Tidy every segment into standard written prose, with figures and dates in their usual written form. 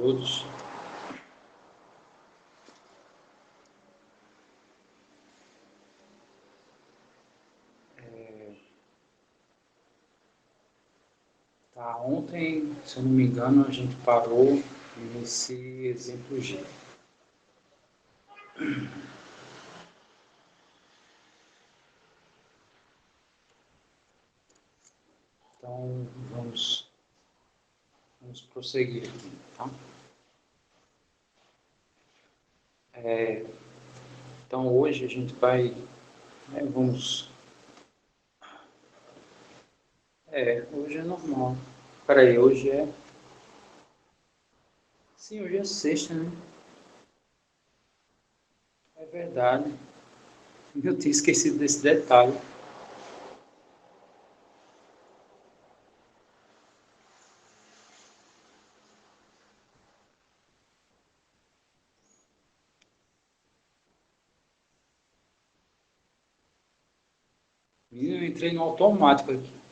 todos. Tá, ontem, se eu não me engano, a gente parou nesse exemplo G. Então, vamos prosseguir aqui, tá? Então, hoje a gente vai, vamos... hoje é normal. Peraí, hoje é... Sim, hoje é sexta, né? É verdade. Eu tinha esquecido desse detalhe. Menino, eu entrei no automático aqui.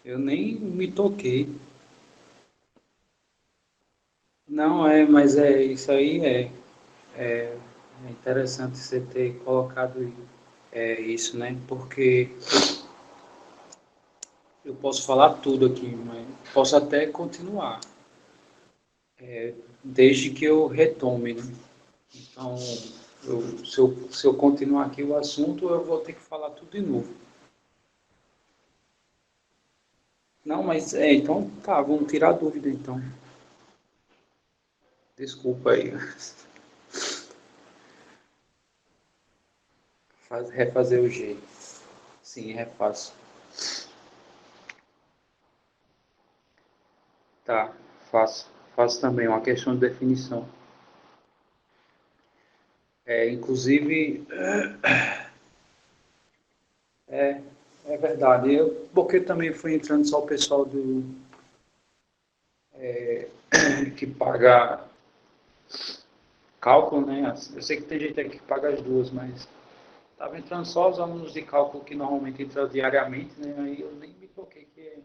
Eu nem me toquei. Não é, mas é isso aí é interessante você ter colocado isso, né? Porque eu posso falar tudo aqui, mas posso até continuar, desde que eu retome, né? Então, se eu continuar aqui o assunto, eu vou ter que falar tudo de novo. Não, mas então tá, vamos tirar a dúvida então. Desculpa aí. Refazer o G. Sim, refaço. Tá, faço. Faço também uma questão de definição. Inclusive, é verdade. Porque também fui entrando só o pessoal que paga cálculo, né? Eu sei que tem gente aqui que paga as duas, mas estava entrando só os alunos de cálculo que normalmente entram diariamente, né? Aí eu nem me toquei que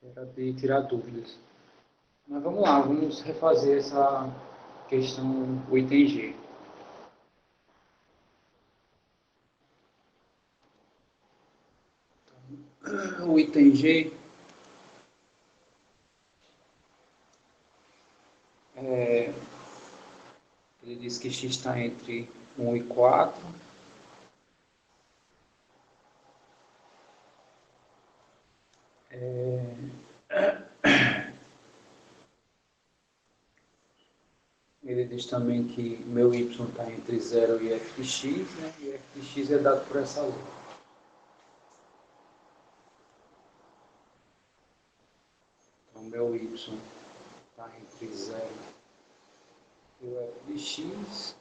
era de tirar dúvidas. Mas vamos lá, vamos refazer essa questão, o item G. O item G, ele diz que x está entre 1 e 4. Ele diz também que meu y está entre 0 e f de x, né? E f de x é dado por essa letra. Então, meu y está entre 0 e o f de x.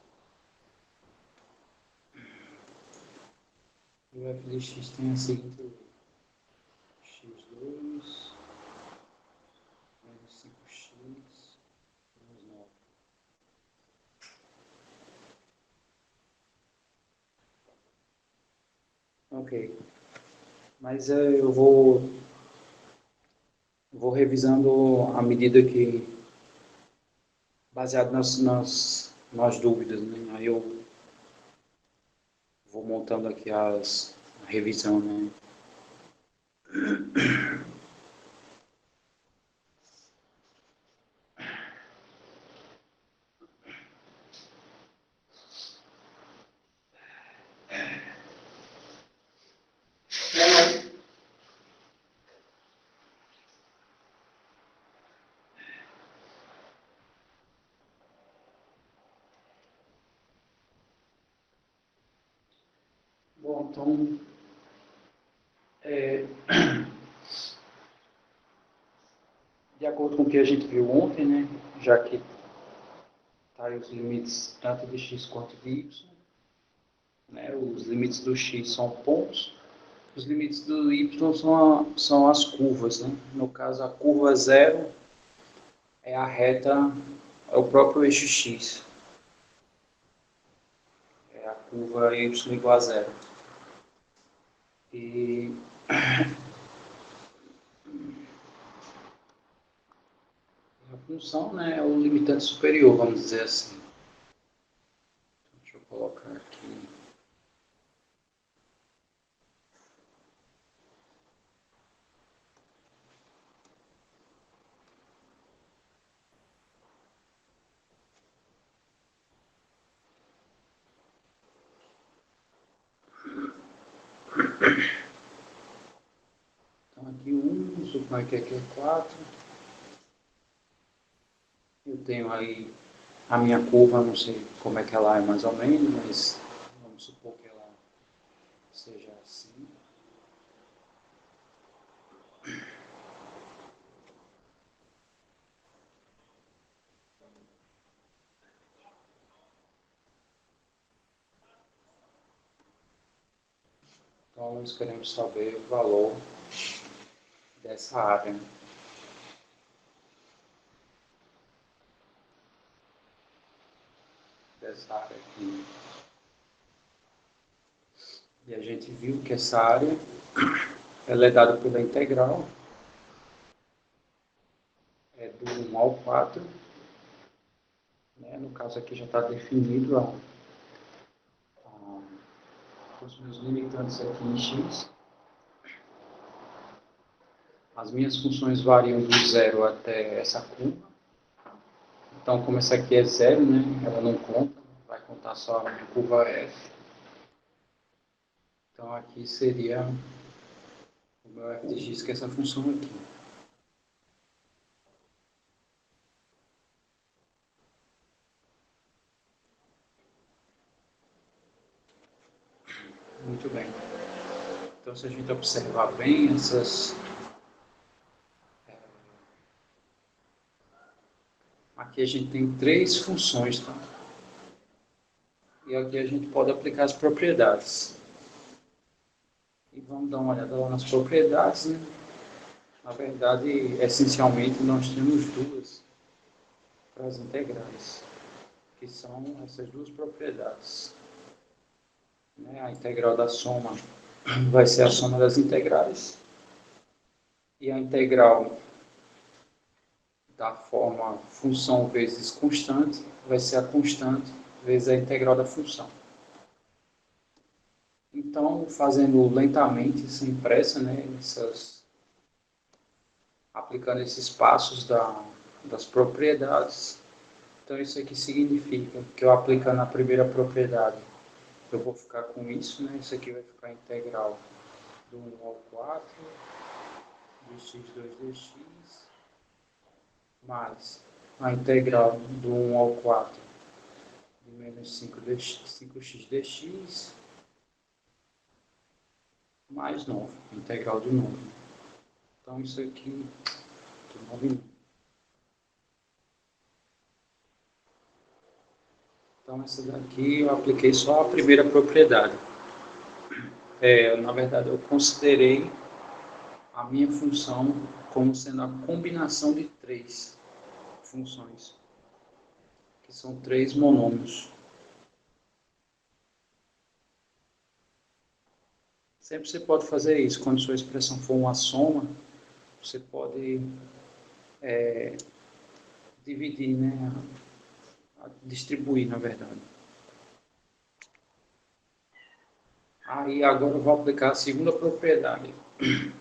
E o f de x tem a seguinte letra: x2 menos 5x menos 9. Ok. Mas eu vou revisando à medida que, baseado nas dúvidas, né? Aí eu vou montando aqui a revisão, né? Bom, então, é, de acordo com o que a gente viu ontem, né? Já que tá aí os limites tanto de x quanto de y, né? Os limites do x são pontos, os limites do y são as curvas, né? No caso, a curva zero é a reta, é o próprio eixo x, é a curva y igual a zero. E função, né, é o limitante superior, vamos dizer assim. Deixa eu colocar aqui. Então aqui 1, suponho que aqui é 4. Eu tenho aí a minha curva, não sei como é que ela é mais ou menos, mas vamos supor que ela seja assim. Então nós queremos saber o valor dessa área. Dessa área aqui. E a gente viu que essa área ela é dada pela integral do 1 ao 4. Né? No caso aqui já está definido os meus limitantes aqui em x. As minhas funções variam do zero até essa curva. Então, como essa aqui é zero, né? Ela não conta, vai contar só a curva f. Então, aqui seria o meu f de x, que é essa função aqui. Muito bem. Então, se a gente observar bem essas... Aqui a gente tem 3 funções, tá? E aqui a gente pode aplicar as propriedades. E vamos dar uma olhada lá nas propriedades, né? Na verdade, essencialmente, nós temos duas para as integrais, que são essas duas propriedades. Né? A integral da soma vai ser a soma das integrais, e a integral da forma função vezes constante vai ser a constante vezes a integral da função. Então, fazendo lentamente, sem pressa, né, aplicando esses passos das propriedades, então isso aqui significa que eu aplicando a primeira propriedade, eu vou ficar com isso, né? Isso aqui vai ficar integral do 1 ao 4 de x2 dx, mais a integral do 1 ao 4 de menos 5x dx, mais 9, integral de 9. Então isso aqui, de 9. Então essa daqui eu apliquei só a primeira propriedade. Na verdade eu considerei a minha função como sendo a combinação de 3 funções, que são 3 monômios. Sempre você pode fazer isso. Quando sua expressão for uma soma, você pode dividir, né? Distribuir, na verdade. Aí agora eu vou aplicar a segunda propriedade,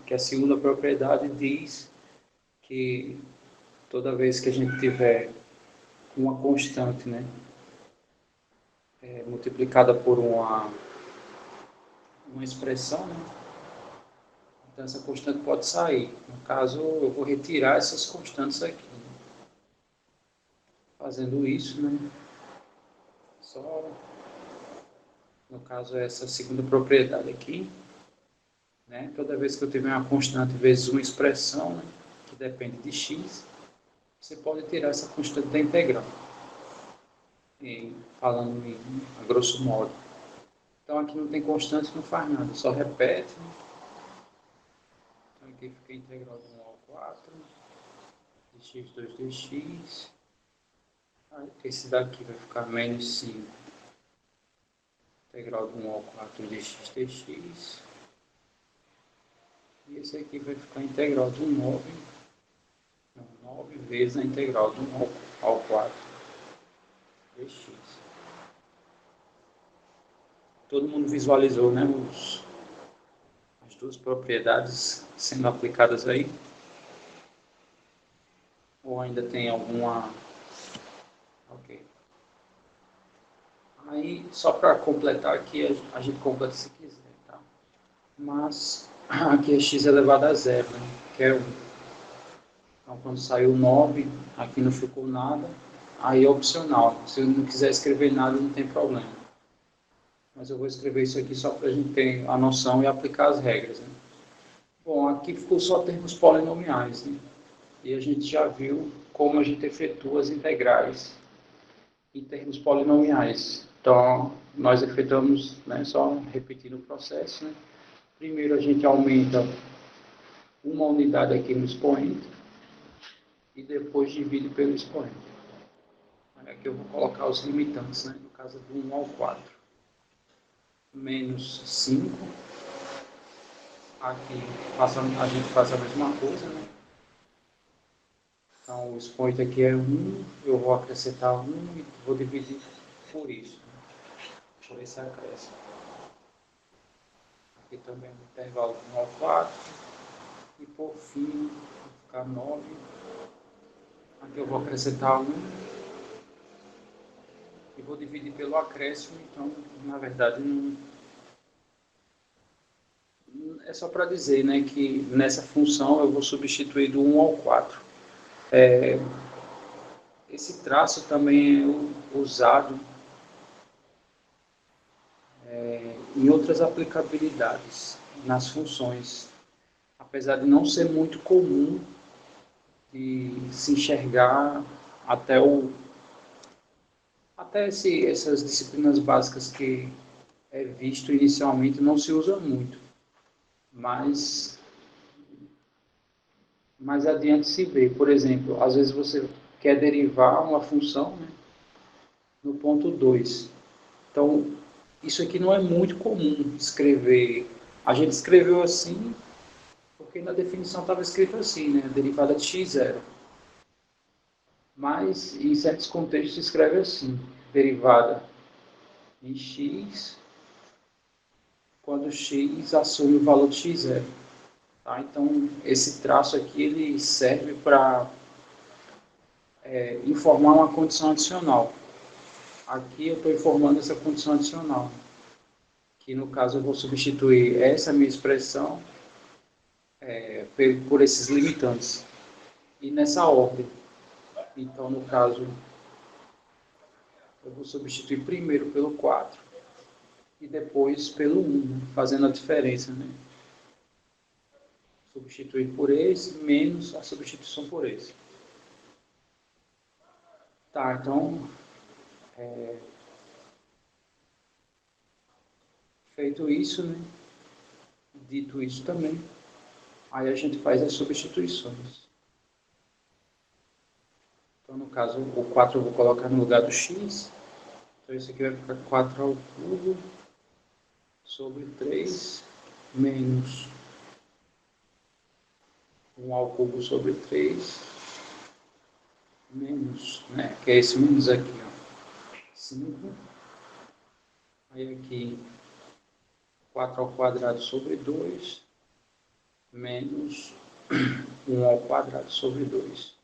que a segunda propriedade diz que toda vez que a gente tiver uma constante, né, multiplicada por uma expressão, né, então essa constante pode sair. No caso, eu vou retirar essas constantes aqui. Fazendo isso, né, só, no caso, essa segunda propriedade aqui, né, toda vez que eu tiver uma constante vezes uma expressão, né, que depende de x, você pode tirar essa constante da integral. Falando a grosso modo. Então aqui não tem constante, não faz nada, só repete. Então aqui fica a integral de 1 ao 4 de x2 dx. Aí esse daqui vai ficar menos 5. Integral de 1 ao 4 de x dx. E esse aqui vai ficar a integral de 9. Não, 9 vezes a integral de 1 ao 4 dx. Todo mundo visualizou, né, as duas propriedades sendo aplicadas aí? Ou ainda tem alguma... Ok. Aí, só para completar aqui, a gente completa se quiser, tá? Mas aqui é x elevado a zero, né? Que é 1. Então, quando saiu 9, aqui não ficou nada. Aí é opcional. Se eu não quiser escrever nada, não tem problema. Mas eu vou escrever isso aqui só para a gente ter a noção e aplicar as regras, né? Bom, aqui ficou só termos polinomiais, né? E a gente já viu como a gente efetua as integrais em termos polinomiais. Então, nós efetuamos, né, só repetindo o processo, né? Primeiro a gente aumenta uma unidade aqui no expoente e depois divide pelo expoente. Aqui eu vou colocar os limitantes, né? No caso do 1 ao 4. Menos 5. Aqui a gente faz a mesma coisa, né? Então o expoente aqui é 1, eu vou acrescentar 1 e vou dividir por isso, né? Por esse acréscimo. Aqui também no intervalo de 1 ao 4. E por fim, vai ficar 9. Aqui eu vou acrescentar 1 e vou dividir pelo acréscimo. Então, na verdade, é só para dizer, né, que nessa função eu vou substituir do 1 ao 4. Esse traço também é usado em outras aplicabilidades, nas funções. Apesar de não ser muito comum de se enxergar até essas disciplinas básicas que é visto inicialmente não se usa muito, mas mais adiante se vê. Por exemplo, às vezes você quer derivar uma função, né, no ponto 2. Então, isso aqui não é muito comum escrever. A gente escreveu assim porque na definição estava escrito assim, né, derivada de x0. Mas em certos contextos se escreve assim, derivada em x quando x assume o valor de x0. Tá? Então, esse traço aqui ele serve para informar uma condição adicional. Aqui eu estou informando essa condição adicional, que no caso eu vou substituir essa minha expressão por esses limitantes. E nessa ordem. Então, no caso, eu vou substituir primeiro pelo 4 e depois pelo 1, né? Fazendo a diferença, né? Substituir por esse menos a substituição por esse. Tá, então, feito isso, né? Dito isso também, aí a gente faz as substituições. Então, no caso, o 4 eu vou colocar no lugar do x. Então, isso aqui vai ficar 4 ao cubo sobre 3 menos 1 ao cubo sobre 3 menos, né? Que é esse menos aqui, ó. 5. Aí aqui, 4 ao quadrado sobre 2 menos 1 ao quadrado sobre 2.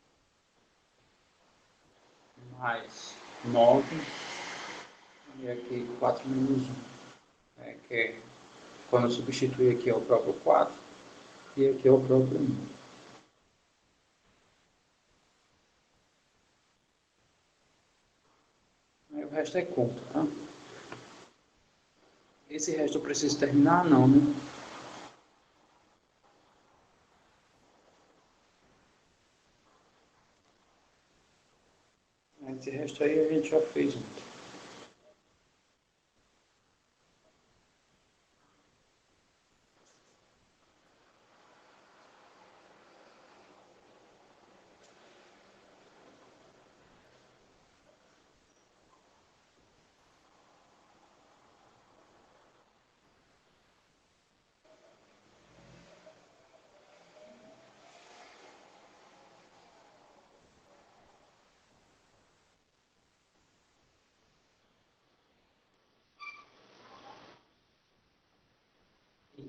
Mais 9. E aqui 4 menos 1. Que é, quando eu substituir aqui é o próprio 4 e aqui é o próprio 1. Aí o resto é conta, tá? Esse resto eu preciso terminar? Não, né? Esse resto aí a gente já fez ontem.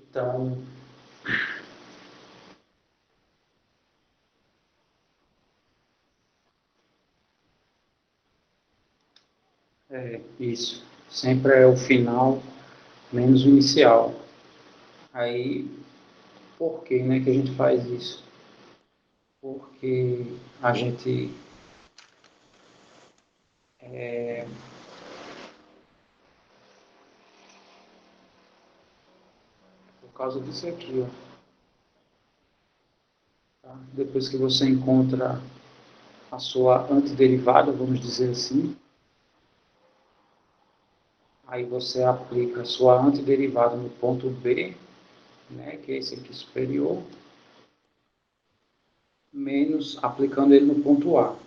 Então, isso. Sempre é o final menos o inicial. Aí, por que, né, que a gente faz isso? Porque a gente por causa disso aqui, ó, tá? Depois que você encontra a sua antiderivada, vamos dizer assim, aí você aplica a sua antiderivada no ponto B, né, que é esse aqui superior, menos aplicando ele no ponto A.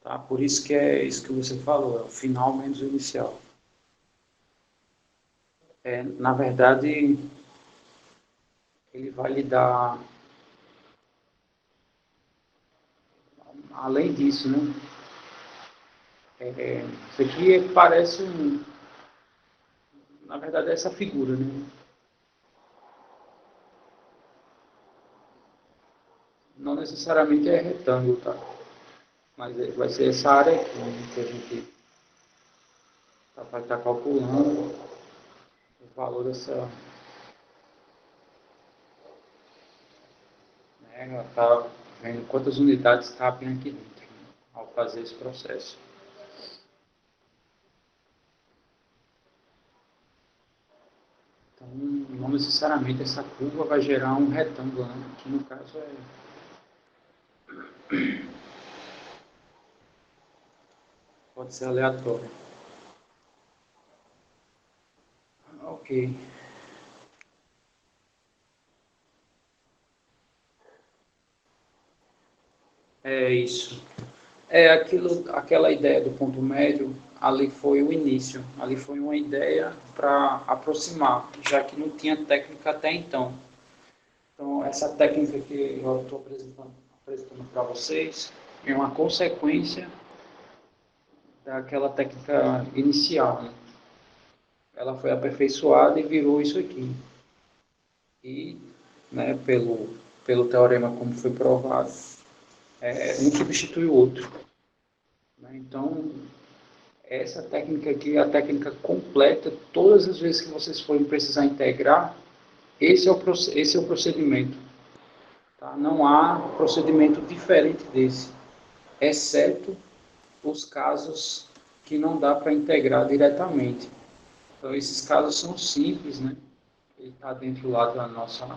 Tá? Por isso que é isso que você falou, é o final menos o inicial. Na verdade, ele vai lhe dar, além disso, né? Isso aqui parece na verdade, é essa figura, né? Não necessariamente é retângulo, tá? Mas vai ser essa área aqui, né, que a gente vai estar calculando o valor dessa, né? Ela está vendo quantas unidades cabem aqui dentro, né, ao fazer esse processo. Então, não necessariamente essa curva vai gerar um retângulo, né? Que no caso pode ser aleatório. Ok, é isso. Aquela ideia do ponto médio, ali foi o início, ali foi uma ideia para aproximar, já que não tinha técnica até então. Então, essa técnica que eu estou apresentando para vocês é uma consequência daquela técnica inicial, né? Ela foi aperfeiçoada e virou isso aqui. E, né, pelo teorema como foi provado, um substitui o outro. Né? Então, essa técnica aqui é a técnica completa. Todas as vezes que vocês forem precisar integrar, esse é o procedimento. Tá? Não há procedimento diferente desse, exceto os casos que não dá para integrar diretamente. Então, esses casos são simples, né? Ele está dentro lá da nossa...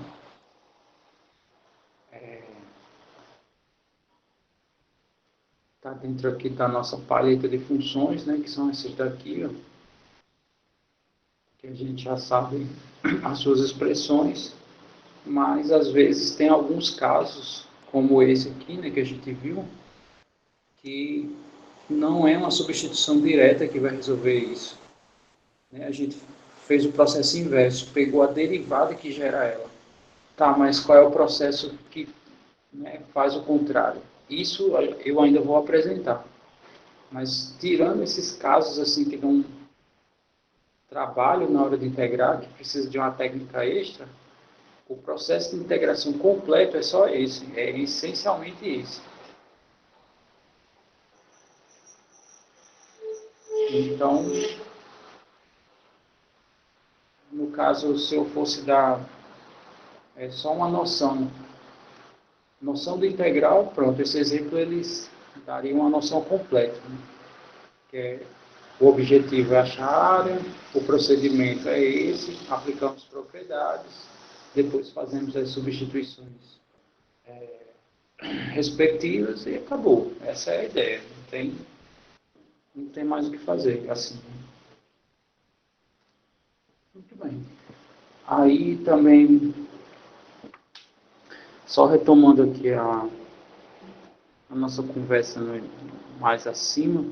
Está dentro aqui da nossa paleta de funções, né? Que são essas daqui, ó, que a gente já sabe as suas expressões, mas às vezes tem alguns casos, como esse aqui, né, que a gente viu, que não é uma substituição direta que vai resolver isso. Né? A gente fez o processo inverso, pegou a derivada que gera ela. Tá, mas qual é o processo que, né, faz o contrário? Isso eu ainda vou apresentar. Mas tirando esses casos assim que dão trabalho na hora de integrar, que precisa de uma técnica extra, o processo de integração completo é só esse, é essencialmente esse. Então, no caso, se eu fosse dar só uma noção do integral, pronto, esse exemplo eles dariam uma noção completa, né? Que é, o objetivo é achar a área, o procedimento é esse, aplicamos propriedades, depois fazemos as substituições respectivas e acabou. Essa é a ideia, não tem mais o que fazer, assim. Muito bem. Aí também, só retomando aqui a nossa conversa mais acima,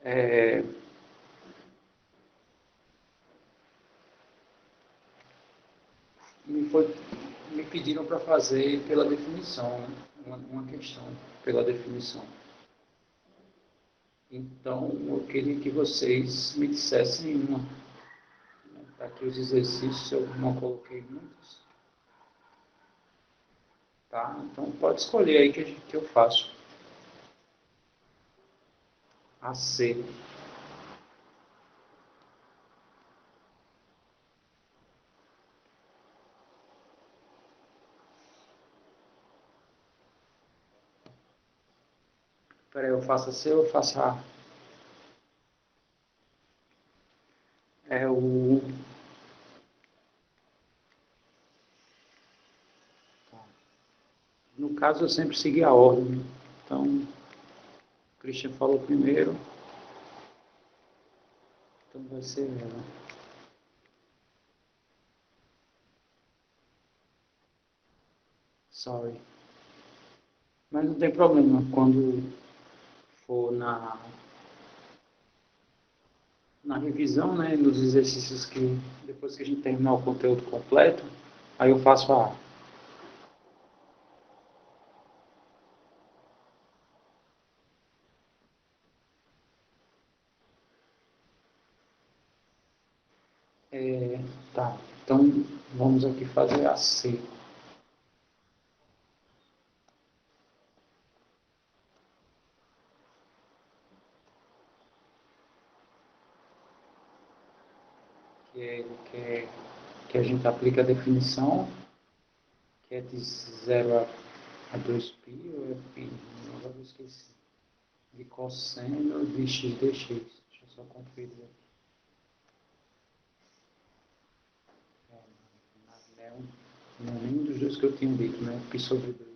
é, me, foi, me pediram para fazer pela definição, né? Uma questão pela definição. Então, eu queria que vocês me dissessem uma. Aqui os exercícios eu não coloquei muitos. Tá? Então pode escolher aí que eu faço. AC. Peraí, eu faço C ou eu faço A? É o... No caso, eu sempre segui a ordem. Então, o Christian falou primeiro. Então vai ser ela. Sorry. Mas não tem problema. Quando for na revisão, né, nos exercícios que depois que a gente terminar o conteúdo completo, aí eu faço a A. Tá, então vamos aqui fazer a C. Que a gente aplica a definição, que é de 0 a 2π, ou é π? Agora eu esqueci. De cosseno de x dx. Deixa eu só conferir aqui. Não é nenhum dos dois que eu tinha dito, né? Π sobre 2.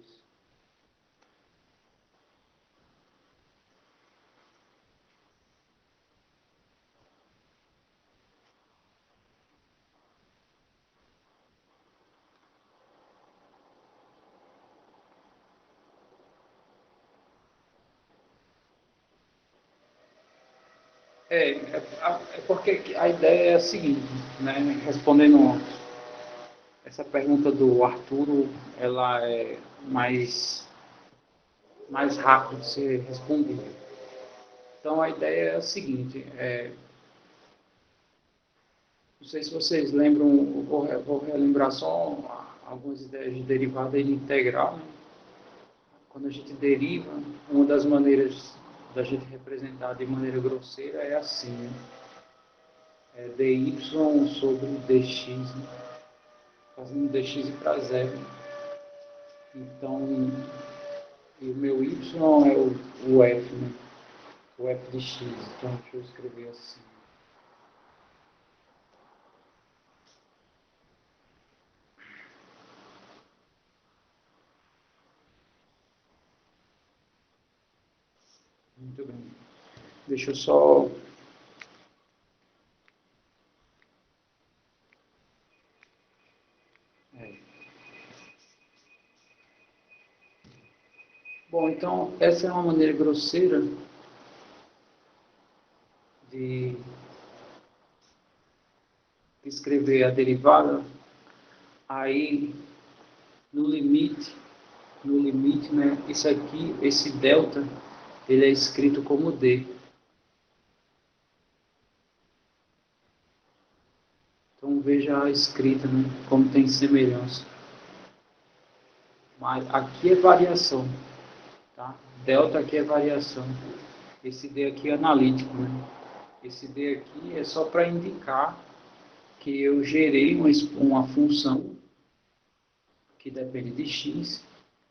É porque a ideia é a seguinte, né? Respondendo essa pergunta do Arturo, ela é mais rápida de ser respondida. Então, a ideia é a seguinte, não sei se vocês lembram, vou relembrar só algumas ideias de derivada e de integral. Né? Quando a gente deriva, uma das maneiras da gente representar de maneira grosseira é assim, né? É dy sobre dx, né? Fazendo dx ir para zero. Então, e o meu y é o f, né? O f de x. Então, deixa eu escrever assim. Muito bem. Deixa eu só... Bom, então, essa é uma maneira grosseira de escrever a derivada. Aí, no limite, né, isso aqui, esse delta, ele é escrito como d. Então, veja a escrita, né, como tem semelhança. Mas aqui é variação, tá? Delta aqui é variação. Esse d aqui é analítico, né? Esse d aqui é só para indicar que eu gerei uma função que depende de x,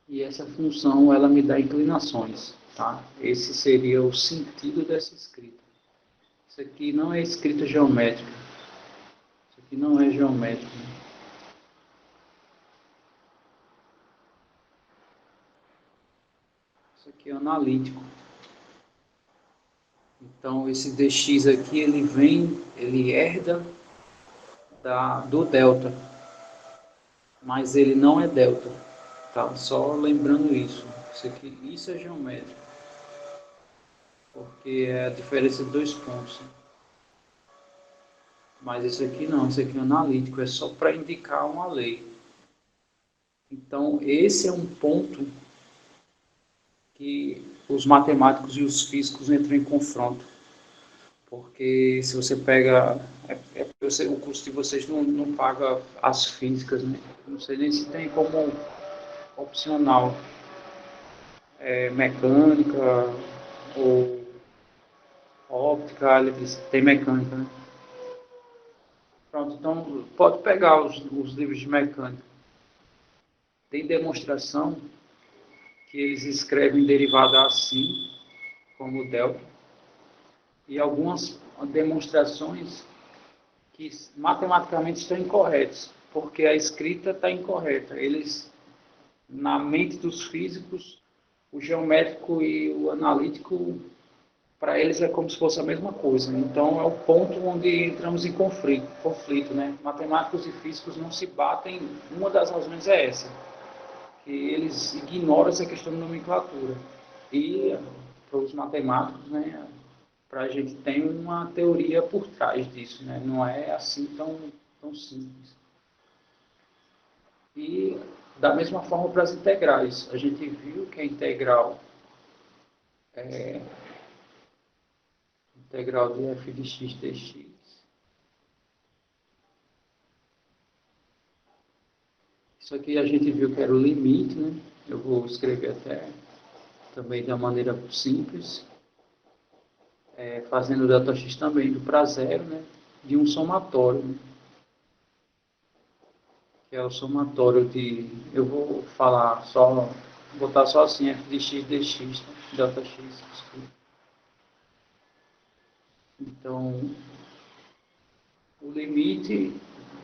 e essa função ela me dá inclinações. Tá? Esse seria o sentido dessa escrita. Isso aqui não é escrita geométrica. Isso aqui não é geométrico. Isso aqui é analítico. Então esse dx aqui ele herda do delta, mas ele não é delta. Tá? Só lembrando isso. Isso é geométrico, porque é a diferença de 2 pontos. Mas esse aqui não, esse aqui é analítico, é só para indicar uma lei. Então, esse é um ponto que os matemáticos e os físicos entram em confronto. Porque se você pega... o curso de vocês não paga as físicas, né? Não sei nem se tem como opcional, mecânica ou óptica, tem mecânica, né? Pronto, então pode pegar os livros de mecânica. Tem demonstração que eles escrevem derivada assim, como delta, e algumas demonstrações que matematicamente estão incorretas, porque a escrita está incorreta. Eles, na mente dos físicos, o geométrico e o analítico, para eles é como se fosse a mesma coisa. Então é o ponto onde entramos em conflito, né? Matemáticos e físicos não se batem. Uma das razões é essa, que eles ignoram essa questão de nomenclatura. E para os matemáticos, né, para a gente tem uma teoria por trás disso, né? Não é assim tão simples. E da mesma forma para as integrais. A gente viu que a integral de f de x dx. Isso aqui a gente viu que era o limite, né? Eu vou escrever até também da maneira simples, fazendo o Δx também indo para zero, né? De um somatório, né? Que é o somatório de... Eu vou falar só, botar só assim, f de x dx, né? Δx. Então, o limite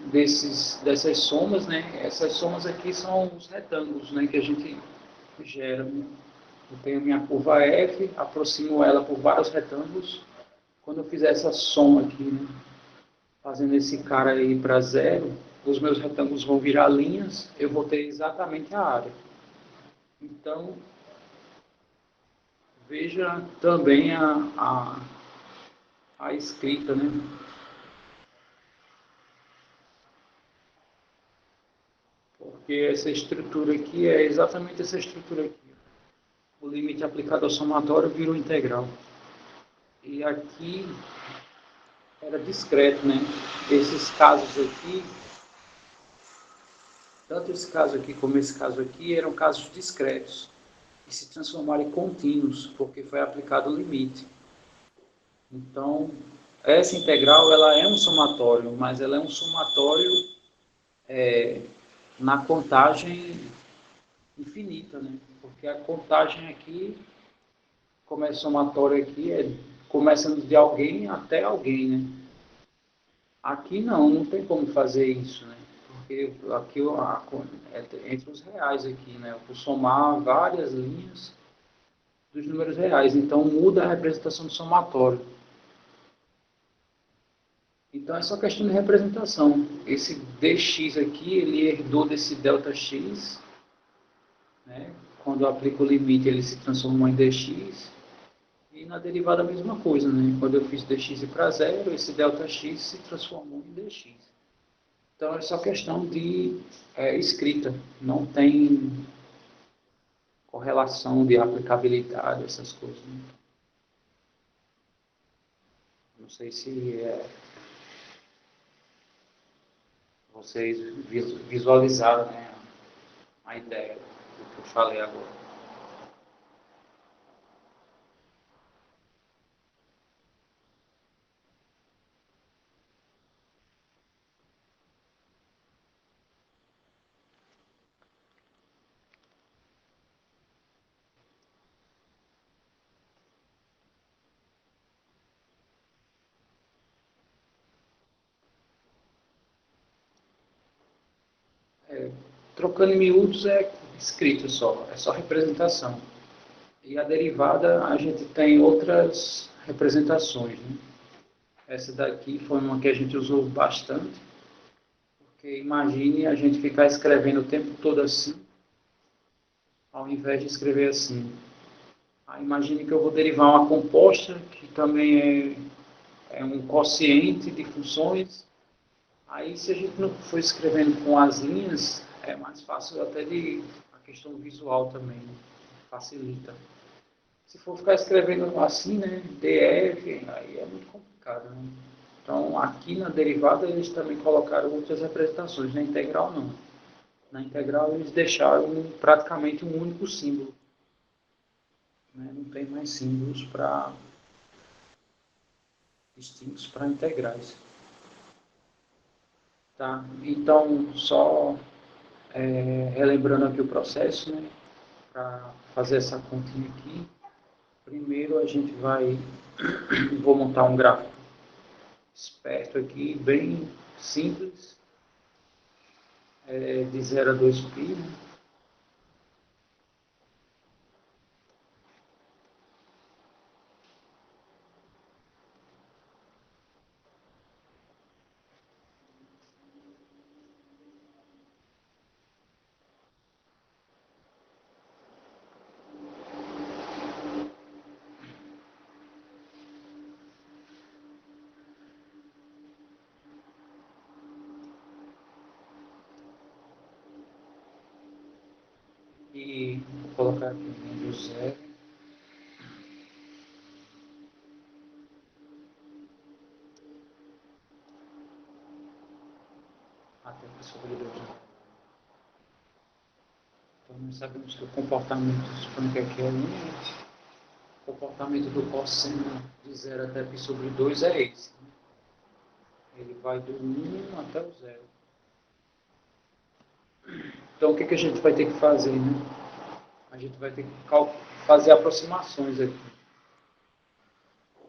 dessas somas, né? Essas somas aqui são os retângulos, né? Que a gente gera. Né? Eu tenho minha curva f, aproximo ela por vários retângulos. Quando eu fizer essa soma aqui, né? Fazendo esse cara aí para zero, os meus retângulos vão virar linhas, eu vou ter exatamente a área. Então, veja também a escrita, né? Porque essa estrutura aqui é exatamente essa estrutura aqui. O limite aplicado ao somatório virou integral. E aqui era discreto, né? Esses casos aqui, tanto esse caso aqui como esse caso aqui, eram casos discretos e se transformaram em contínuos, porque foi aplicado o limite. Então, essa integral ela é um somatório, mas ela é um somatório na contagem infinita, né? Porque a contagem aqui, como é somatório aqui, começando de alguém até alguém, né? Aqui não tem como fazer isso, né? Porque aqui é entre os reais aqui, né? Eu vou somar várias linhas dos números reais, então muda a representação do somatório. Então é só questão de representação. Esse dx aqui, ele herdou desse Δx, né? Quando eu aplico o limite, ele se transformou em dx. E na derivada a mesma coisa, né? Quando eu fiz dx para zero, esse Δx se transformou em dx. Então é só questão de escrita. Não tem correlação de aplicabilidade, essas coisas. Né? Não sei se vocês visualizaram, né, a ideia do que eu falei agora. Trocando em miúdos é escrito só, é só representação. E a derivada a gente tem outras representações. Né? Essa daqui foi uma que a gente usou bastante, porque imagine a gente ficar escrevendo o tempo todo assim, ao invés de escrever assim. Aí imagine que eu vou derivar uma composta, que também é um quociente de funções. Aí se a gente não for escrevendo com as linhas, é mais fácil até a questão visual também, facilita. Se for ficar escrevendo assim, né, DF, aí é muito complicado, né? Então, aqui na derivada, eles também colocaram outras representações, na integral não. Na integral, eles deixaram praticamente um único símbolo. Né? Não tem mais símbolos distintos para integrais. Tá? Então, só relembrando aqui o processo, né? Para fazer essa continha aqui, primeiro a gente vou montar um gráfico esperto aqui, bem simples, de 0 a 2π, né? E vou colocar aqui do 0 até π sobre 2. Então, nós sabemos que o comportamento, suponho que aqui é linear, o comportamento do cosseno de 0 até π sobre 2 é esse. Né? Ele vai do 1 até o 0. Então, o que a gente vai ter que fazer? Né? A gente vai ter que fazer aproximações aqui.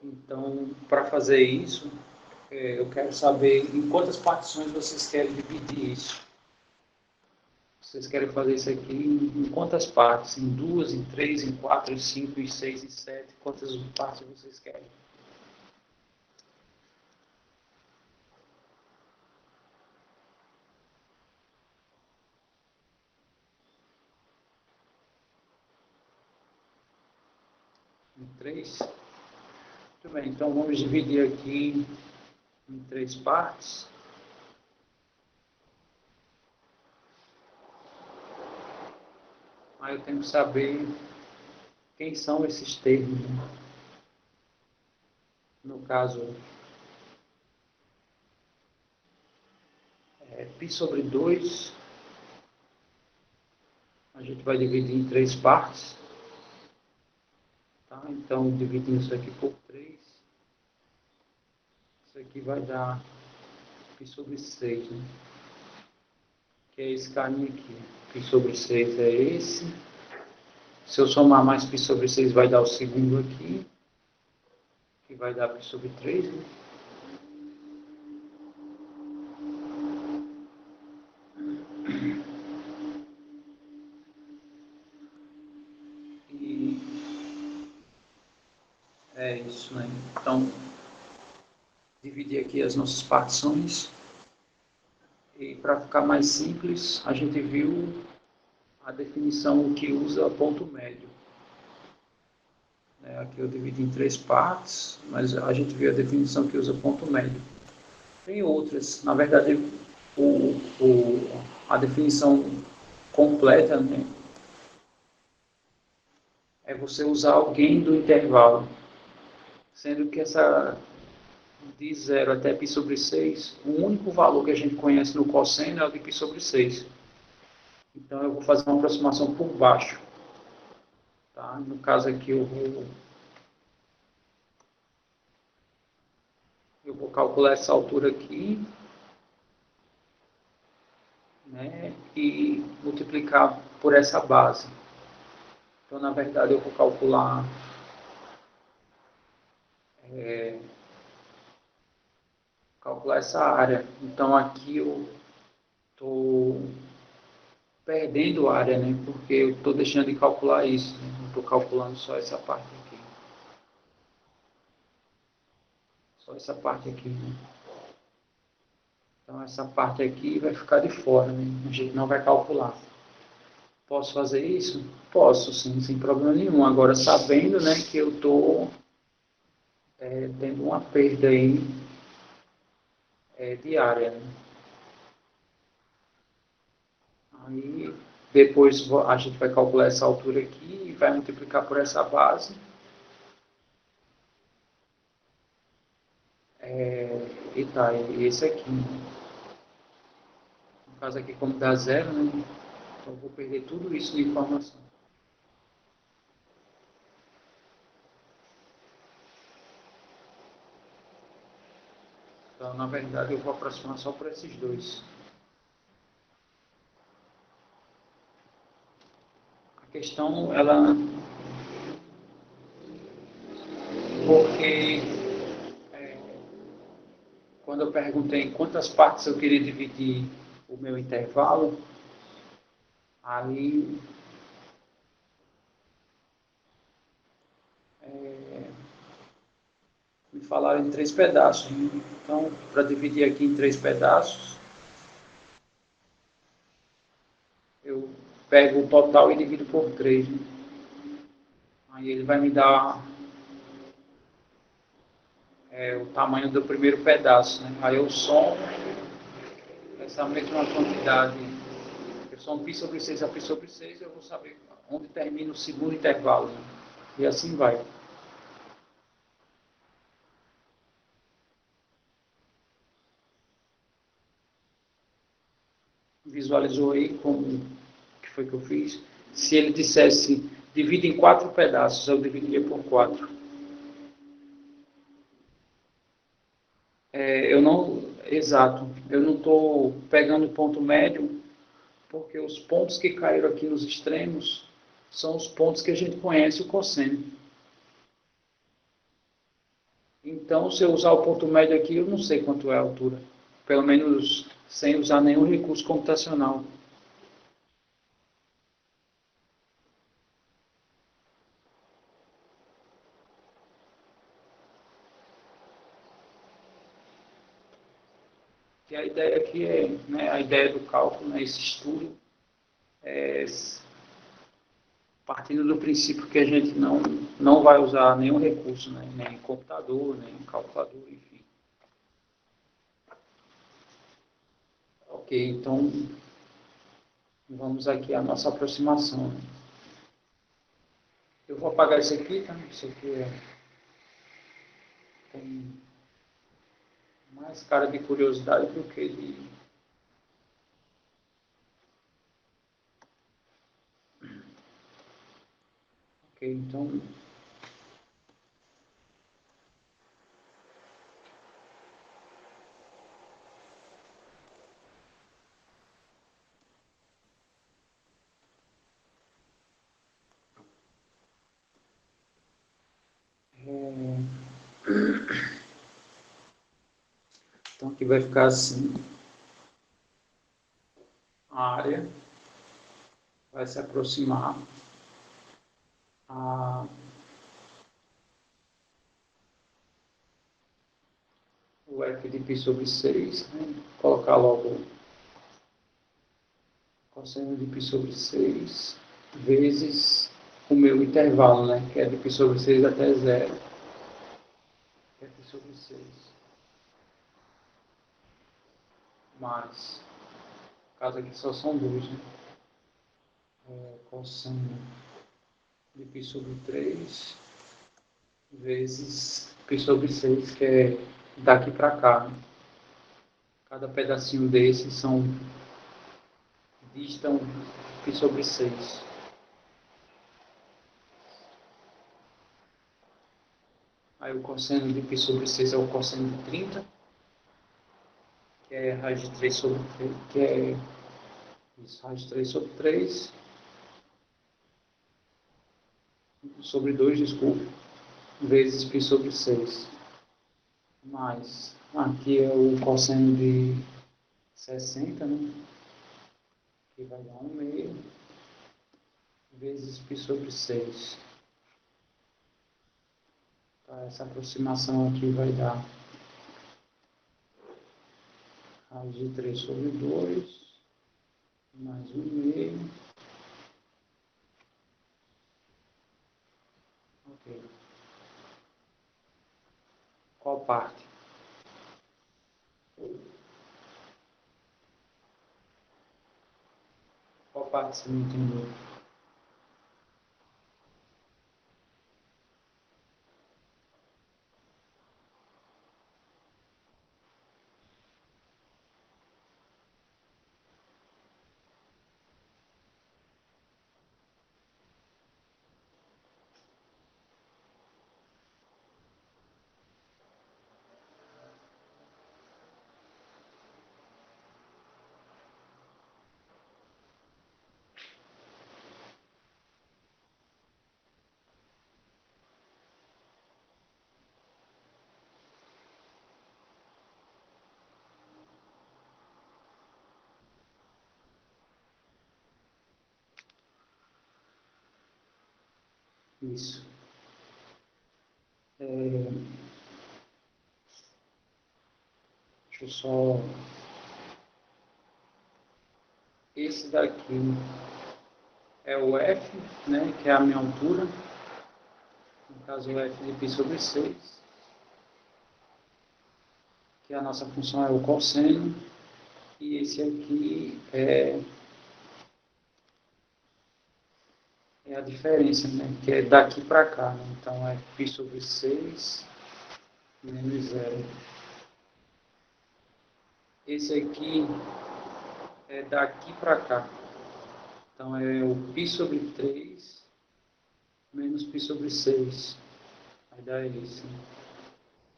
Então, para fazer isso, eu quero saber em quantas partições vocês querem dividir isso. Vocês querem fazer isso aqui em quantas partes? Em 2, em 3, em 4, em 5, em 6, em 7? Quantas partes vocês querem? Em 3? Muito bem, então vamos dividir aqui em 3 partes. Aí eu tenho que saber quem são esses termos. Né? No caso, π sobre 2, a gente vai dividir em 3 partes. Tá? Então, dividindo isso aqui por 3, isso aqui vai dar π sobre 6, né? Que é esse carinha aqui. π sobre 6 é esse. Se eu somar mais π sobre 6, vai dar o segundo aqui, que vai dar π sobre 3, né? E é isso, né? Então, dividir aqui as nossas partições. E para ficar mais simples, a gente viu a definição que usa ponto médio. Aqui eu dividi em 3 partes, mas a gente viu a definição que usa ponto médio. Tem outras, na verdade, a definição completa, né, é você usar alguém do intervalo, sendo que essa de 0 até π sobre 6, o único valor que a gente conhece no cosseno é o de π sobre 6. Então eu vou fazer uma aproximação por baixo. Tá? No caso aqui eu vou calcular essa altura aqui, né, e multiplicar por essa base. Então, na verdade, eu vou calcular essa área. Então, aqui eu estou perdendo área, né, porque eu estou deixando de calcular isso. Né, não estou calculando só essa parte aqui. Só essa parte aqui. Né. Então, essa parte aqui vai ficar de fora, né, a gente não vai calcular. Posso fazer isso? Posso, sim, sem problema nenhum. Agora, sabendo, né, que eu estou tendo uma perda aí diária. Né? Aí, depois a gente vai calcular essa altura aqui e vai multiplicar por essa base. E tá, e esse aqui, né? No caso aqui, como dá zero, né? Então eu vou perder tudo isso de informação. Então, na verdade, eu vou aproximar só por esses dois. A questão, ela... Porque quando eu perguntei em quantas partes eu queria dividir o meu intervalo, aí me falaram em três pedaços, né? Então, para dividir aqui em três pedaços, eu pego o total e divido por três, né? Aí ele vai me dar o tamanho do primeiro pedaço, né? Aí eu somo essa mesma quantidade, eu somo π sobre 6 a π sobre 6, eu vou saber onde termina o segundo intervalo, né? E assim vai. Visualizou aí como que foi que eu fiz? Se ele dissesse divide em quatro pedaços, eu dividiria por quatro. Eu não, exato, eu não estou pegando o ponto médio, porque os pontos que caíram aqui nos extremos são os pontos que a gente conhece o cosseno. Então, se eu usar o ponto médio aqui, eu não sei quanto é a altura. Pelo menos sem usar nenhum recurso computacional. E a ideia aqui é, né, a ideia do cálculo, né, esse estudo, é partindo do princípio que a gente não vai usar nenhum recurso, né, nem computador, nem calculador, enfim. Ok, então vamos aqui à nossa aproximação. Eu vou apagar isso aqui, tá? Isso aqui tem mais cara de curiosidade do que de... Ok, então... Então aqui vai ficar assim, a área vai se aproximar a o f de π sobre 6, né? Vou colocar logo o cosseno de π sobre 6 vezes o meu intervalo, né? Que é de π sobre 6 até zero, que é π sobre 6. Mais, no caso aqui só são dois, né? Cosseno de π sobre 3 vezes π sobre 6, que é daqui para cá, né? Cada pedacinho desses distam π sobre 6. Aí o cosseno de π sobre 6 é o cosseno de 30, que é raiz de 3 sobre 3, que é isso, raiz de 3 sobre 3, sobre 2, desculpa, vezes π sobre 6. Mais, aqui é o cosseno de 60, né? Que vai dar 1 meio, vezes π sobre 6. Tá, essa aproximação aqui vai dar raiz de 3 sobre 2, mais 1 meio. Ok. Qual parte? Qual parte você não entendeu? Isso. Deixa eu só... Esse daqui é o F, né, que é a minha altura. No caso, o F de π sobre 6. Que a nossa função é o cosseno. E esse aqui é a diferença, né, que é daqui para cá. Né? Então, é π sobre 6 menos 0. Esse aqui é daqui para cá. Então, é o π sobre 3 menos π sobre 6. Vai dar isso.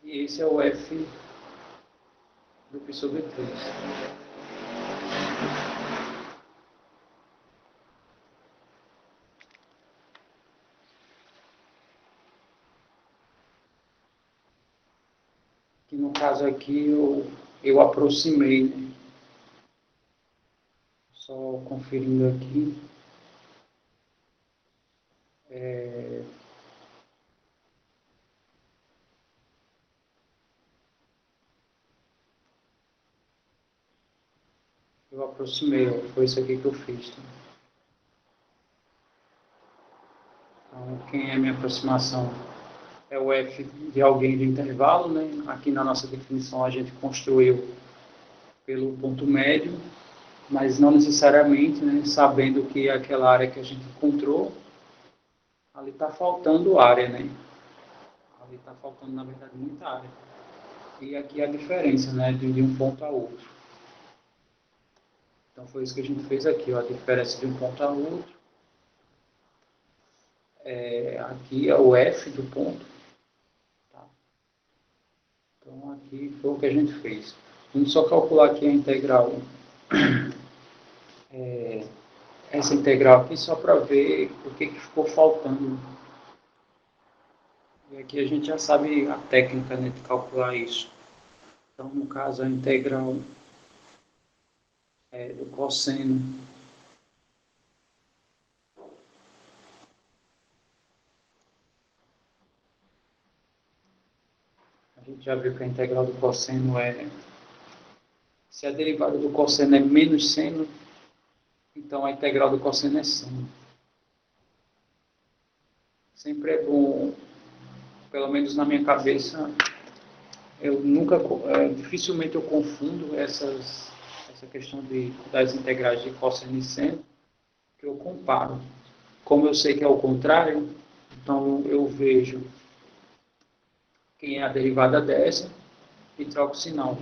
E esse é o F do π sobre 3. Que no caso aqui eu aproximei, né? Só conferindo aqui. Eu aproximei, ó, foi isso aqui que eu fiz. Tá? Então, quem é a minha aproximação? É o F de alguém do intervalo, né? Aqui na nossa definição a gente construiu pelo ponto médio, mas não necessariamente, né? Sabendo que aquela área que a gente encontrou, ali está faltando área, né? Ali está faltando, na verdade, muita área. E aqui é a diferença, né? De um ponto a outro. Então foi isso que a gente fez aqui, ó, a diferença de um ponto a outro. Aqui é o F do ponto. Tá? Então aqui foi o que a gente fez. Vamos só calcular aqui a integral. Essa integral aqui só para ver o que ficou faltando. E aqui a gente já sabe a técnica, né, de calcular isso. Então, no caso, a integral do cosseno a gente já viu que a integral do cosseno se a derivada do cosseno é menos seno, então a integral do cosseno é seno. Sempre é bom, pelo menos na minha cabeça, eu nunca, dificilmente eu confundo essa questão das integrais de cosseno e seno, que eu comparo. Como eu sei que é o contrário, então eu vejo quem é a derivada dessa e troco o sinal.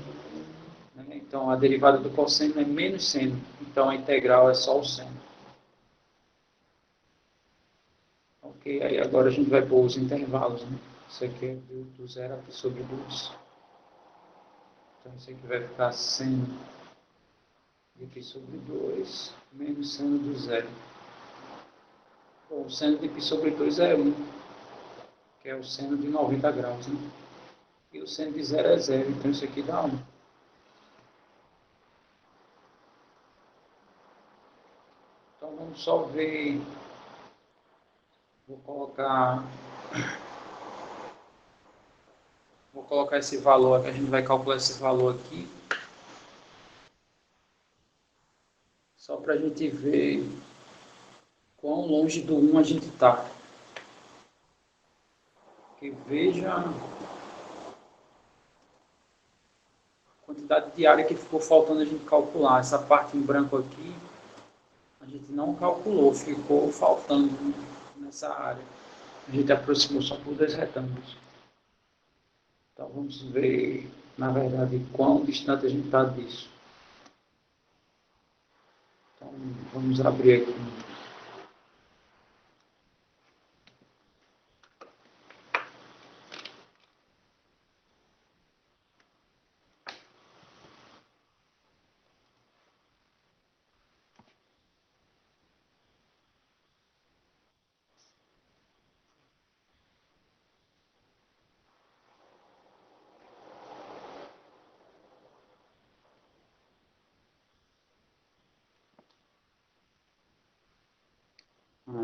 Né? Então a derivada do cosseno é menos seno, então a integral é só o seno. Ok, aí agora a gente vai pôr os intervalos. Né? Isso aqui é do 0 a π sobre 2. Então isso aqui vai ficar seno de π sobre 2 menos seno do zero. Bom, o seno de π sobre 2 é 1, que é o seno de 90 graus. Né? E o seno de zero é 0, então isso aqui dá 1. Então vamos só ver, vou colocar esse valor, a gente vai calcular esse valor aqui, só para a gente ver quão longe do 1 a gente está. Porque veja a quantidade de área que ficou faltando a gente calcular. Essa parte em branco aqui, a gente não calculou, ficou faltando nessa área. A gente aproximou só por 2 retângulos. Então vamos ver, na verdade, quão distante a gente está disso. Então vamos abrir aqui.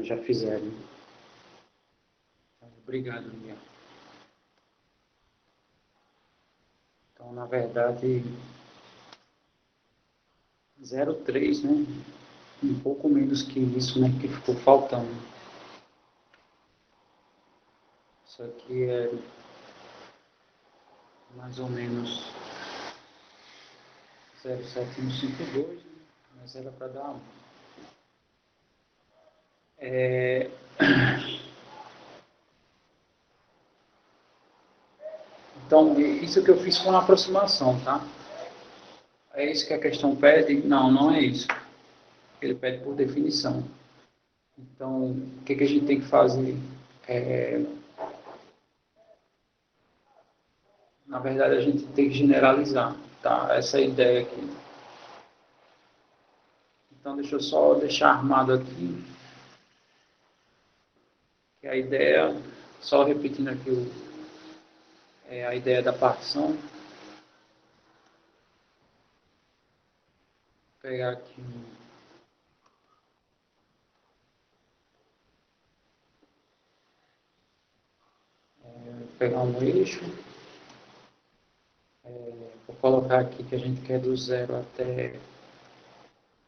Já fizeram. Obrigado, Miguel. Então, na verdade, 0,3, né? Um pouco menos que isso, né? Que ficou faltando. Isso aqui é mais ou menos 0,7152, né? Mas era para dar 1. Então, isso que eu fiz com uma aproximação, tá? É isso que a questão pede? Não, não é isso. Ele pede por definição. Então, o que a gente tem que fazer? Na verdade, a gente tem que generalizar, tá? Essa é a ideia aqui. Então, deixa eu só deixar armado aqui, que a ideia, só repetindo aqui a ideia da partição. Vou pegar aqui pegar um eixo. Vou colocar aqui que a gente quer do 0 até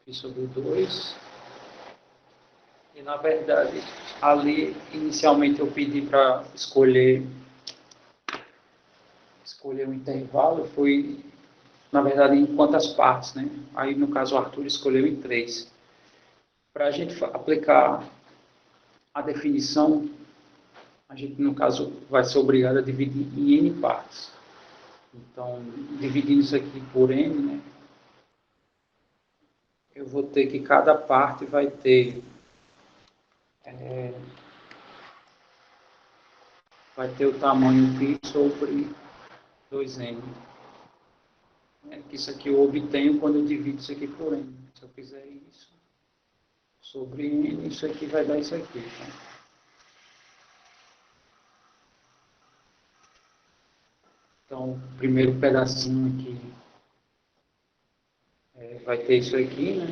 π sobre 2. E, na verdade, ali, inicialmente, eu pedi para escolher um intervalo. Foi, na verdade, em quantas partes, né? Aí, no caso, o Arthur escolheu em 3. Para a gente aplicar a definição, a gente, no caso, vai ser obrigado a dividir em n partes. Então, dividindo isso aqui por n, né? Eu vou ter que cada parte vai ter o tamanho π sobre 2n. Que isso aqui eu obtenho quando eu divido isso aqui por n. Se eu fizer isso sobre n, isso aqui vai dar isso aqui. Tá? Então, o primeiro pedacinho aqui vai ter isso aqui, né?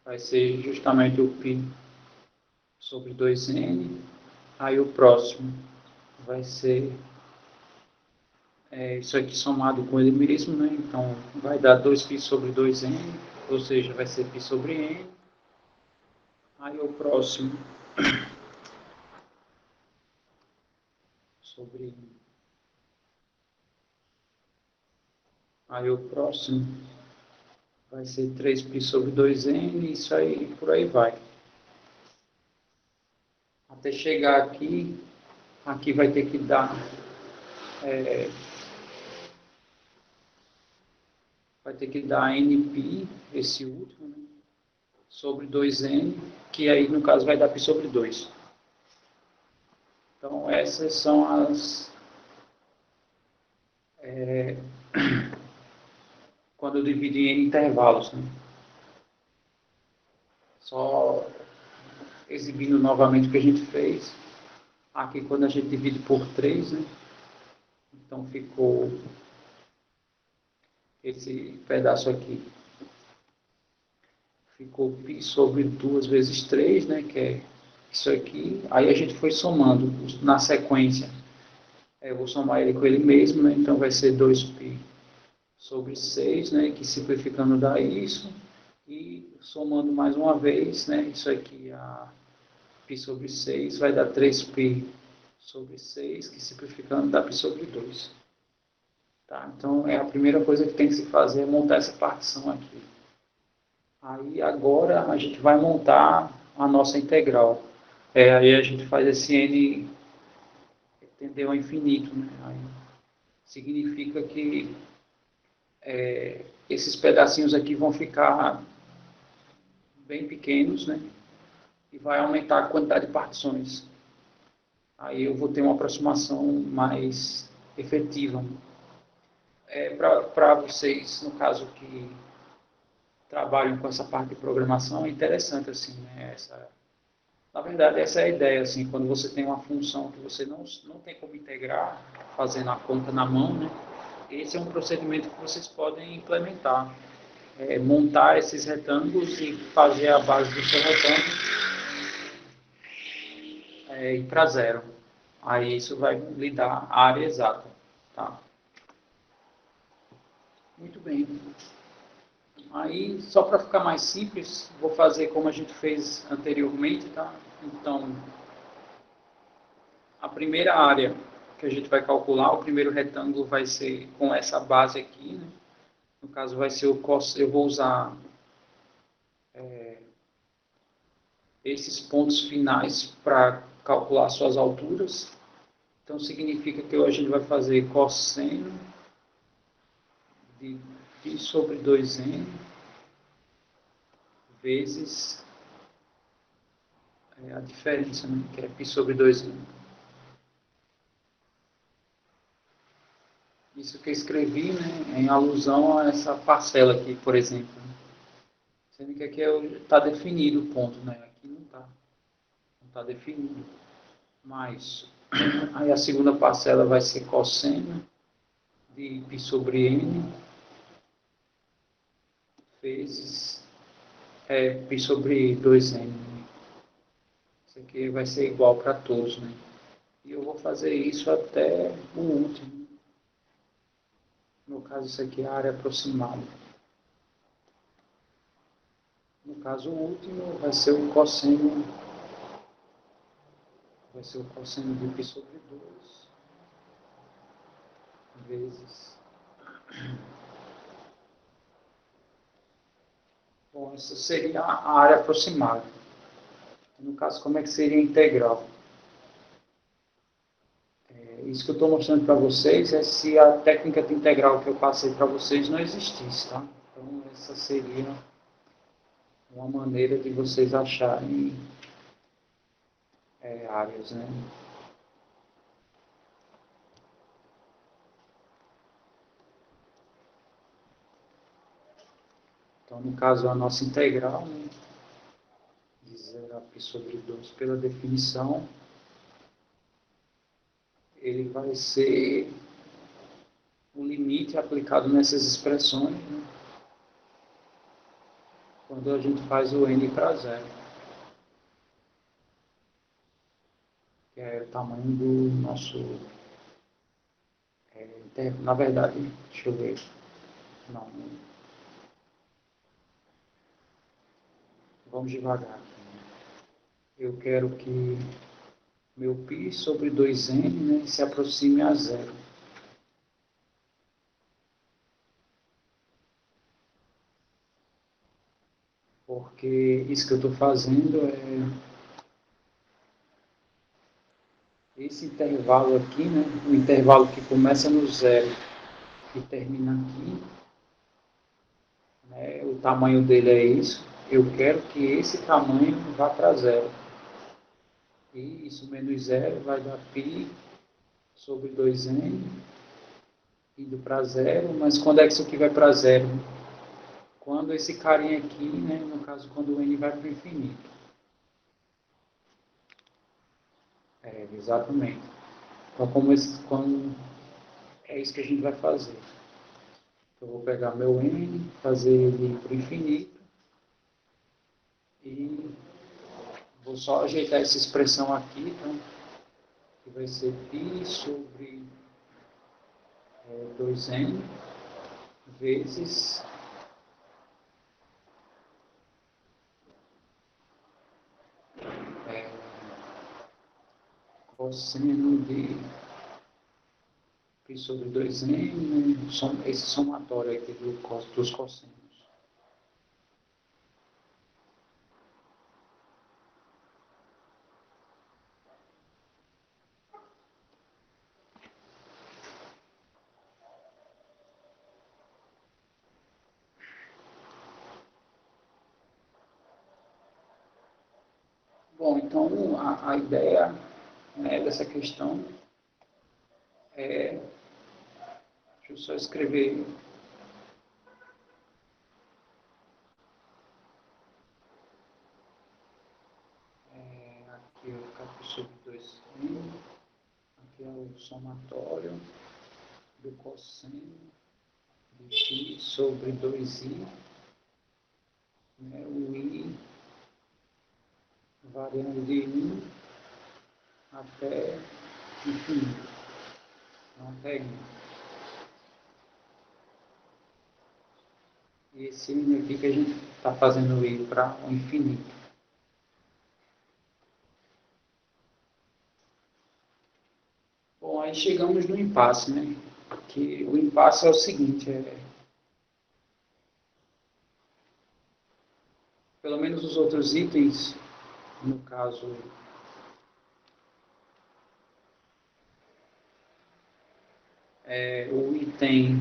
Vai ser justamente o π sobre 2n. Aí o próximo vai ser isso aqui somado com ele mesmo, né? Então, vai dar 2π sobre 2n, ou seja, vai ser π sobre n. Aí o próximo sobre... Aí o próximo vai ser 3π sobre 2n, isso aí, por aí vai. Até chegar aqui, aqui vai ter que dar... vai ter que dar nπ, esse último, né? Sobre 2n, que aí, no caso, vai dar π sobre 2. Então, essas são as... quando eu divido em intervalos, né? Só exibindo novamente o que a gente fez. Aqui, quando a gente divide por 3, né? Então, ficou esse pedaço aqui. Ficou π sobre 2 vezes 3, né? Que é isso aqui. Aí a gente foi somando na sequência. Eu vou somar ele com ele mesmo, né? Então vai ser 2π sobre 6, né? Que simplificando dá isso. E somando mais uma vez, né? Isso aqui, a π sobre 6, vai dar 3π sobre 6, que simplificando dá π sobre 2. Tá? Então, a primeira coisa que tem que se fazer é montar essa partição aqui. Aí, agora, a gente vai montar a nossa integral. Aí a gente faz esse n tendeu ao infinito, né? Aí significa que esses pedacinhos aqui vão ficar bem pequenos, né? E vai aumentar a quantidade de partições. Aí eu vou ter uma aproximação mais efetiva. Para vocês, no caso que trabalham com essa parte de programação, é interessante, assim, né? Na verdade, essa é a ideia, assim, quando você tem uma função que você não tem como integrar, fazendo a conta na mão, né? Esse é um procedimento que vocês podem implementar. Montar esses retângulos e fazer a base do seu retângulo ir para 0. Aí isso vai lhe dar a área exata, tá? Muito bem. Aí, só para ficar mais simples, vou fazer como a gente fez anteriormente, tá? Então, a primeira área que a gente vai calcular, o primeiro retângulo vai ser com essa base aqui, né? No caso, vai ser o cos, eu vou usar esses pontos finais para calcular suas alturas. Então, significa que a gente vai fazer cosseno de π sobre 2n vezes a diferença, né? Que é π sobre 2n. Isso que eu escrevi, né, em alusão a essa parcela aqui, por exemplo. Sendo que aqui está definido o ponto, né? Aqui não está. Não está definido. Mas aí a segunda parcela vai ser cosseno de π sobre n vezes π sobre 2n. Isso aqui vai ser igual para todos, né? E eu vou fazer isso até o último. No caso, isso aqui é a área aproximada. No caso, o último vai ser o cosseno de π sobre 2 vezes. Bom, essa seria a área aproximada. No caso, como é que seria a integral? Isso que eu estou mostrando para vocês é se a técnica de integral que eu passei para vocês não existisse, tá? Então, essa seria uma maneira de vocês acharem áreas, né? Então, no caso, a nossa integral, né, de 0 a π sobre 2 pela definição, ele vai ser o limite aplicado nessas expressões, né, quando a gente faz o n para zero, que é o tamanho do nosso... na verdade, deixa eu ver. Não, vamos devagar. Eu quero que meu π sobre 2n, né, se aproxime a zero. Porque isso que eu estou fazendo esse intervalo aqui, né, o intervalo que começa no zero e termina aqui, né, o tamanho dele é isso. Eu quero que esse tamanho vá para zero. E isso menos zero vai dar π sobre 2n indo para zero, mas quando é que isso aqui vai para zero? Quando esse carinha aqui, né, no caso, quando o n vai para o infinito. Exatamente. Então, é isso que a gente vai fazer. Eu vou pegar meu n, fazer ele para o infinito e vou só ajeitar essa expressão aqui, tá? Que vai ser π sobre 2n vezes cosseno de π sobre 2n, né? Esse somatório aqui dos cossenos. Bom, então a ideia, né, dessa questão é, deixa eu só escrever, aqui vai ficar π sobre 2n, aqui é o somatório do cosseno de π sobre 2i, né, o i variando de 1 até Enfim, não tem. E esse aqui que a gente está fazendo ir para o infinito. Bom, aí chegamos no impasse, né? Que o impasse é o seguinte, pelo menos os outros itens, no caso, o item,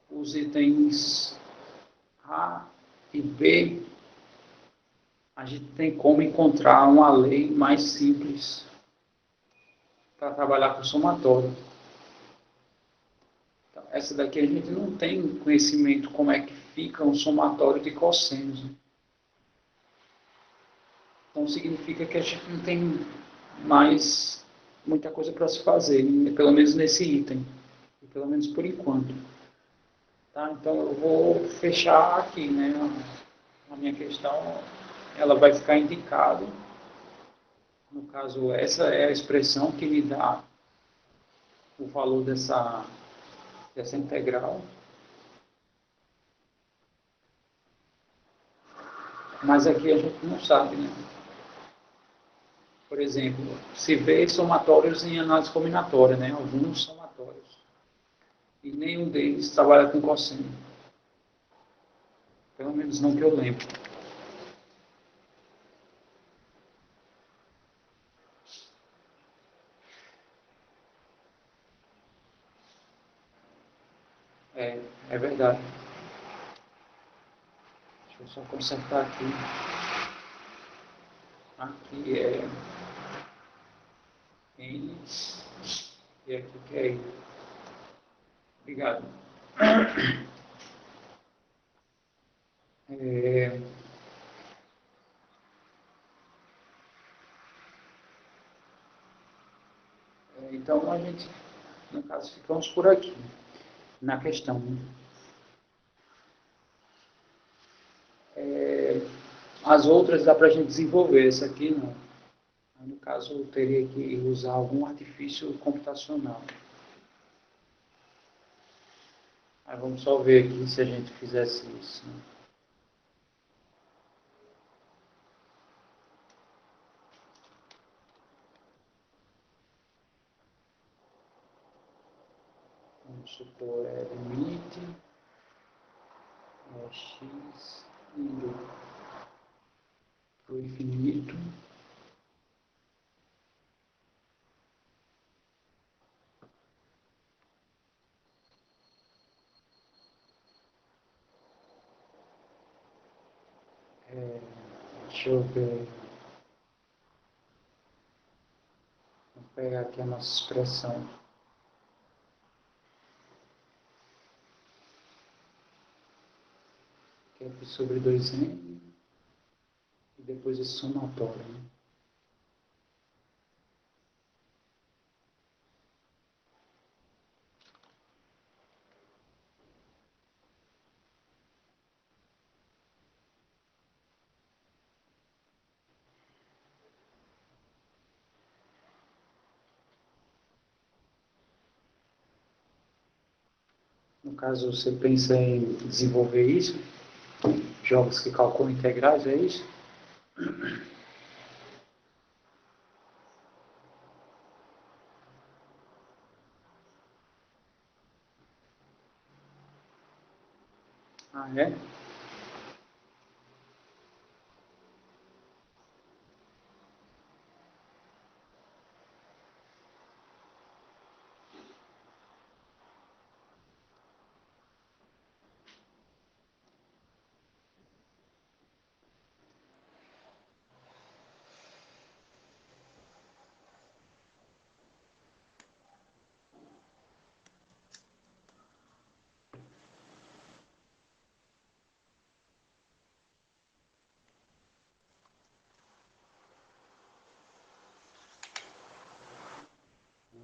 os itens A e B, a gente tem como encontrar uma lei mais simples para trabalhar com somatório. Então, essa daqui a gente não tem conhecimento como é que fica um somatório de cossenos, né? Então significa que a gente não tem mais muita coisa para se fazer, pelo menos nesse item, pelo menos por enquanto. Tá? Então eu vou fechar aqui, né? A minha questão, ela vai ficar indicada. No caso, essa é a expressão que me dá o valor dessa integral. Mas aqui a gente não sabe, né? Por exemplo, se vê somatórios em análise combinatória, né? Alguns somatórios. E nenhum deles trabalha com cosseno. Pelo menos não que eu lembro. É verdade. Deixa eu só consertar aqui. Aqui é N e aqui que é I. Obrigado. É, então a gente, no caso, ficamos por aqui, na questão. As outras dá para a gente desenvolver, essa aqui não. No caso, eu teria que usar algum artifício computacional. Aí vamos só ver aqui se a gente fizesse isso. Né? Vamos supor, limite x indo para o infinito. Deixa eu ver. Vou pegar aqui a nossa expressão. Que é aqui sobre 2n e depois esse somatório. Né? No caso, você pensa em desenvolver isso? Jogos que calculam integrais, é isso? Ah, é?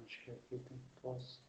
Acho que aqui tem posso.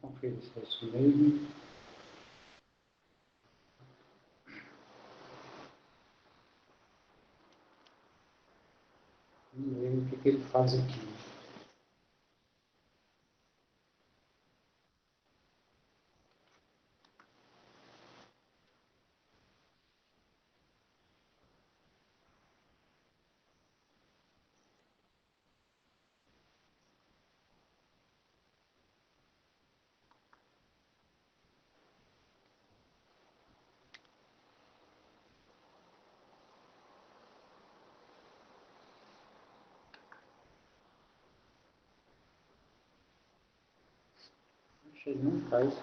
conferir se é isso mesmo. Vamos ver o que ele faz aqui. Acho que ele não faz.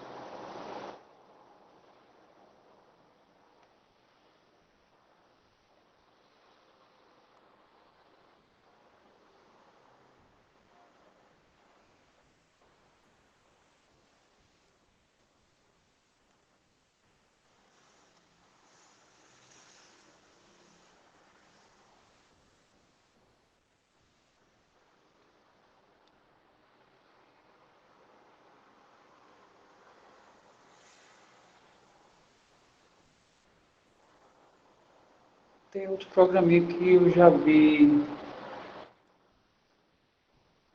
Tem outro programinha que eu já vi,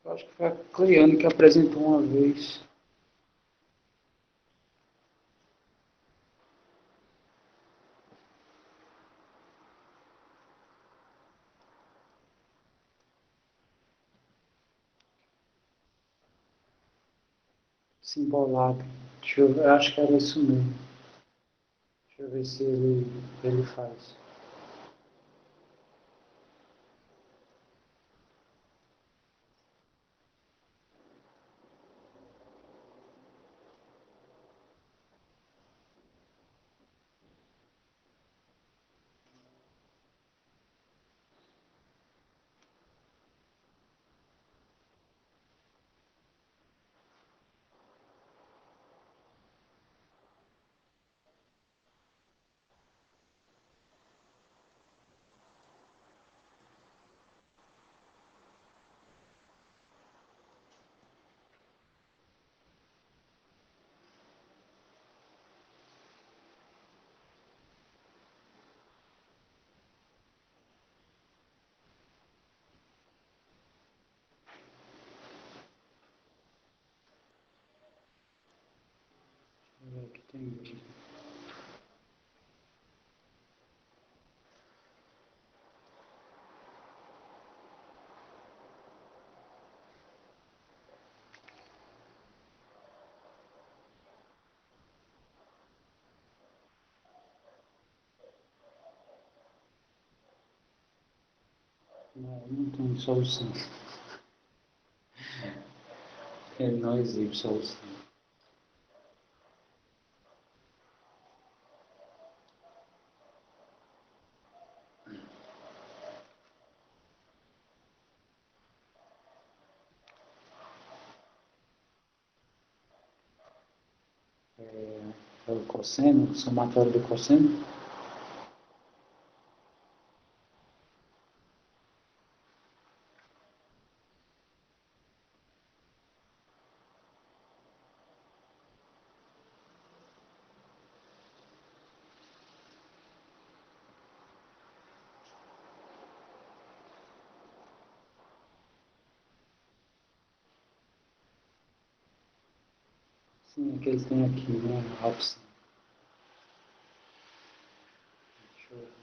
eu acho que foi a Cleane que apresentou uma vez. Simbolado. Deixa eu ver, eu acho que era isso mesmo. Deixa eu ver se ele faz. Deixa eu ver aqui tem. Não tem solução. Ele não exibe solução. É o cosseno, o somatório do cosseno. Sim, é que eles têm aqui, né? A opção. Deixa eu ver.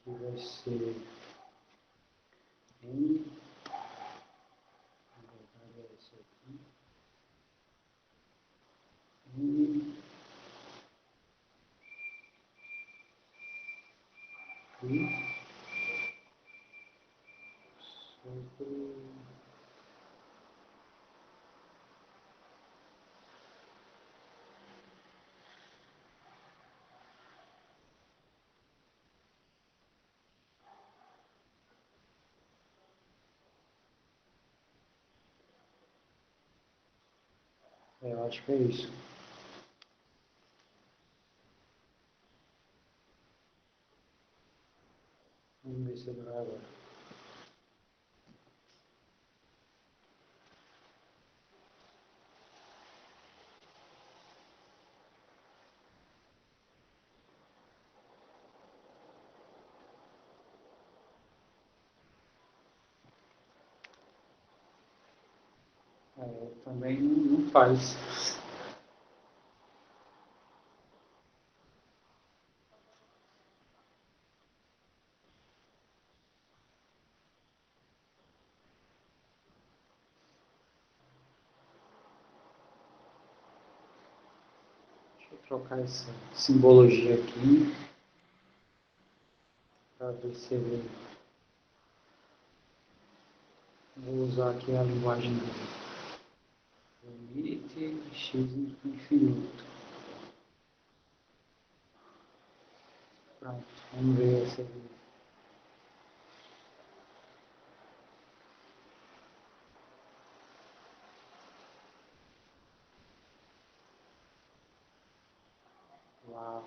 aqui vai ser N, na verdade é isso aqui, N, I, sobre, eu acho que é isso. Vamos ver se vai agora. Também não faz. Deixa eu trocar essa simbologia aqui para ver se ele... Vou usar aqui a linguagem do limite x infinito. Pronto, vamos ver essa aqui. Uau.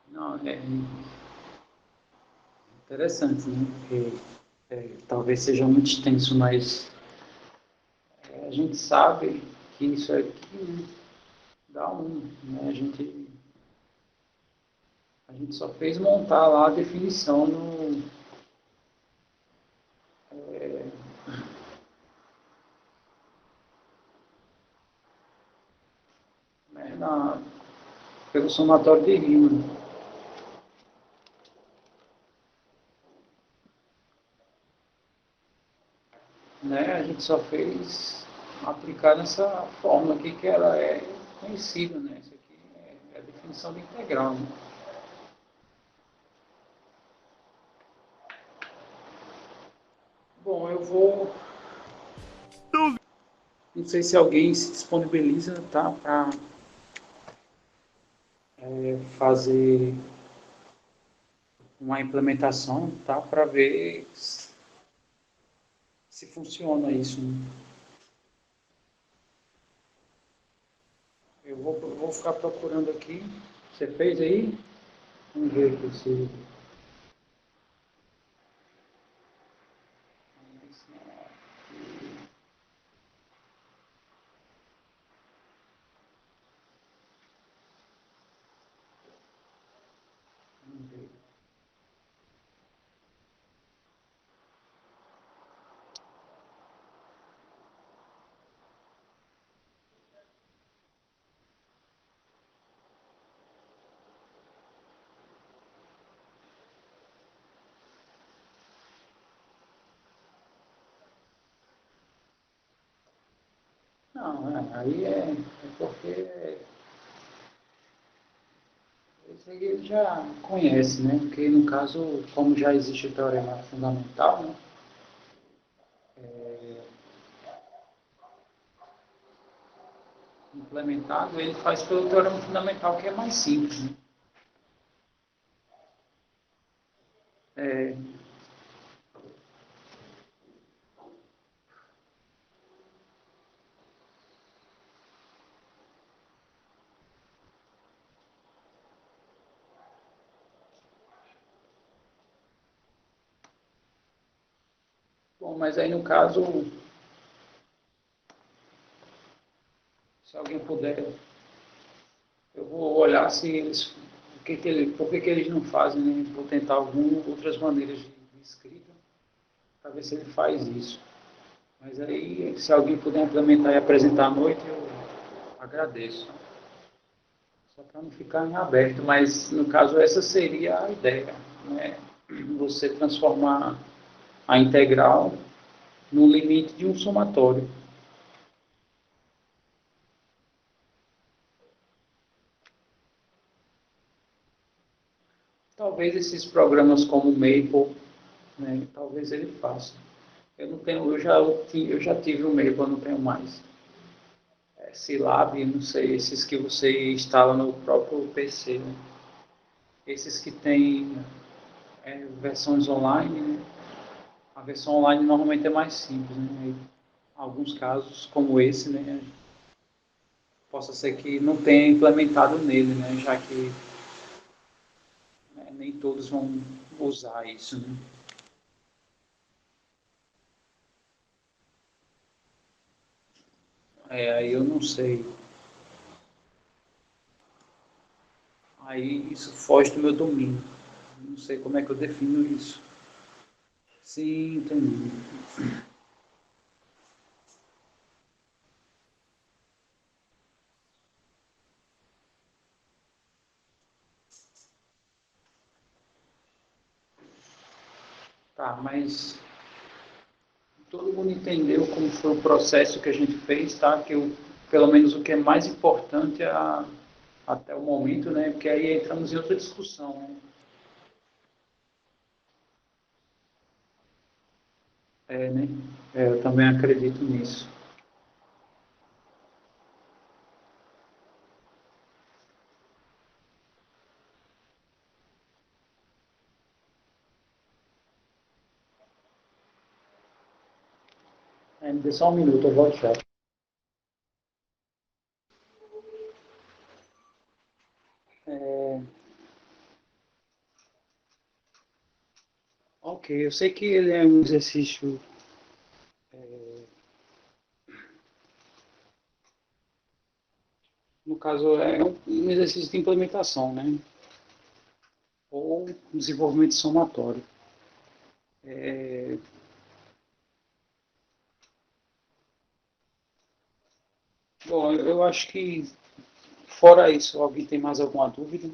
Não, é interessante, né? Porque talvez seja muito extenso, mas a gente sabe que isso aqui, né, dá um, né? A gente só fez montar lá a definição no, né, pelo somatório de rima, né? A gente só fez aplicar nessa fórmula aqui que ela é conhecida, né? Isso aqui é a definição de integral, né? Bom, eu vou... Não sei se alguém se disponibiliza, tá? Para fazer uma implementação, tá? Para ver se funciona isso, né? Eu vou ficar procurando aqui. Você fez aí? Vamos ver aqui se... Vamos ver. Não, aí é porque esse aí ele já conhece, né? Porque no caso, como já existe o teorema fundamental, né? Implementado, ele faz pelo teorema fundamental, que é mais simples, né? É, bom, mas aí no caso, se alguém puder, eu vou olhar se eles, por que eles não fazem, né? Vou tentar algumas outras maneiras de escrita para ver se ele faz isso. Mas aí, se alguém puder implementar e apresentar à noite, Agradeço. Só para não ficar em aberto, mas no caso essa seria a ideia, né? Você transformar a integral no limite de um somatório. Talvez esses programas como o Maple, né, talvez ele faça. Eu não tenho, eu já tive o Maple, eu não tenho mais. Scilab, não sei, esses que você instala no próprio PC, né? Esses que têm versões online, né? A versão online normalmente é mais simples, né? Em alguns casos, como esse, né? Possa ser que não tenha implementado nele, né? Já que nem todos vão usar isso, né? Aí eu não sei. Aí isso foge do meu domínio. Não sei como é que eu defino isso. Sim, entendi. Tá, mas todo mundo entendeu como foi o processo que a gente fez, tá? Pelo menos o que é mais importante até o momento, né? Porque aí entramos em outra discussão, né? Né? Eu também acredito nisso. Me dê só um minuto, eu volto já. Ok, eu sei que ele é um exercício, no caso, é um exercício de implementação, né? Ou desenvolvimento somatório. Bom, eu acho que, fora isso, alguém tem mais alguma dúvida?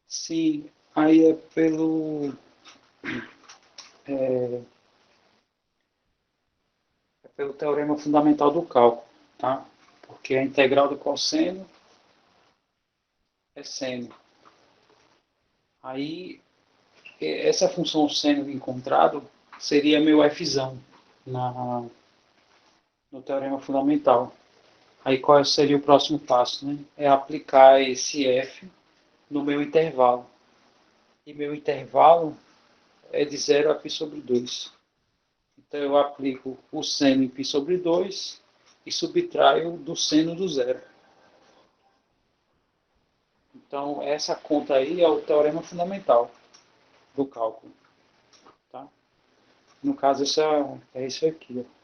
Sim, aí é pelo teorema fundamental do cálculo, tá? Porque a integral do cosseno é seno. Aí, essa função seno encontrado seria meu fzão na, no teorema fundamental. Aí, qual seria o próximo passo, né? É aplicar esse f no meu intervalo. E meu intervalo é de 0 a π sobre 2. Então, eu aplico o seno em π sobre 2 e subtraio do seno do zero. Então, essa conta aí é o teorema fundamental do cálculo. Tá? No caso, é isso aqui. Ó.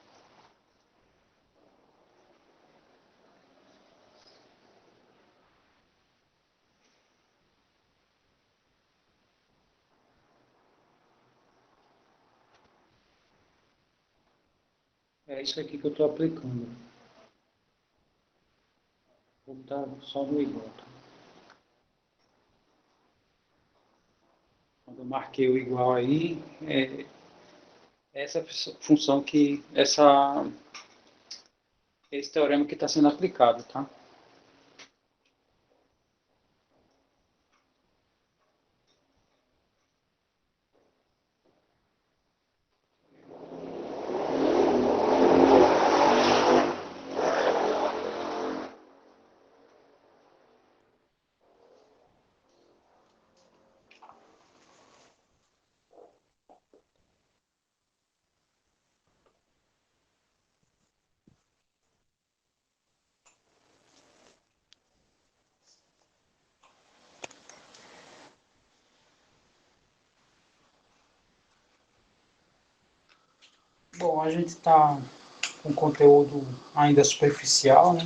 É isso aqui que eu estou aplicando. Vou botar só no igual. Tá? Quando eu marquei o igual aí, é essa função esse teorema que está sendo aplicado. Tá? Bom, a gente está com conteúdo ainda superficial, né?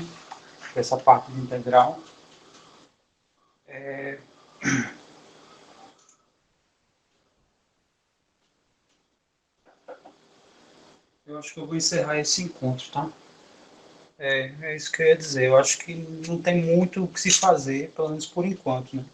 Essa parte de integral. Eu acho que eu vou encerrar esse encontro, tá? É isso que eu ia dizer. Eu acho que não tem muito o que se fazer, pelo menos por enquanto, né?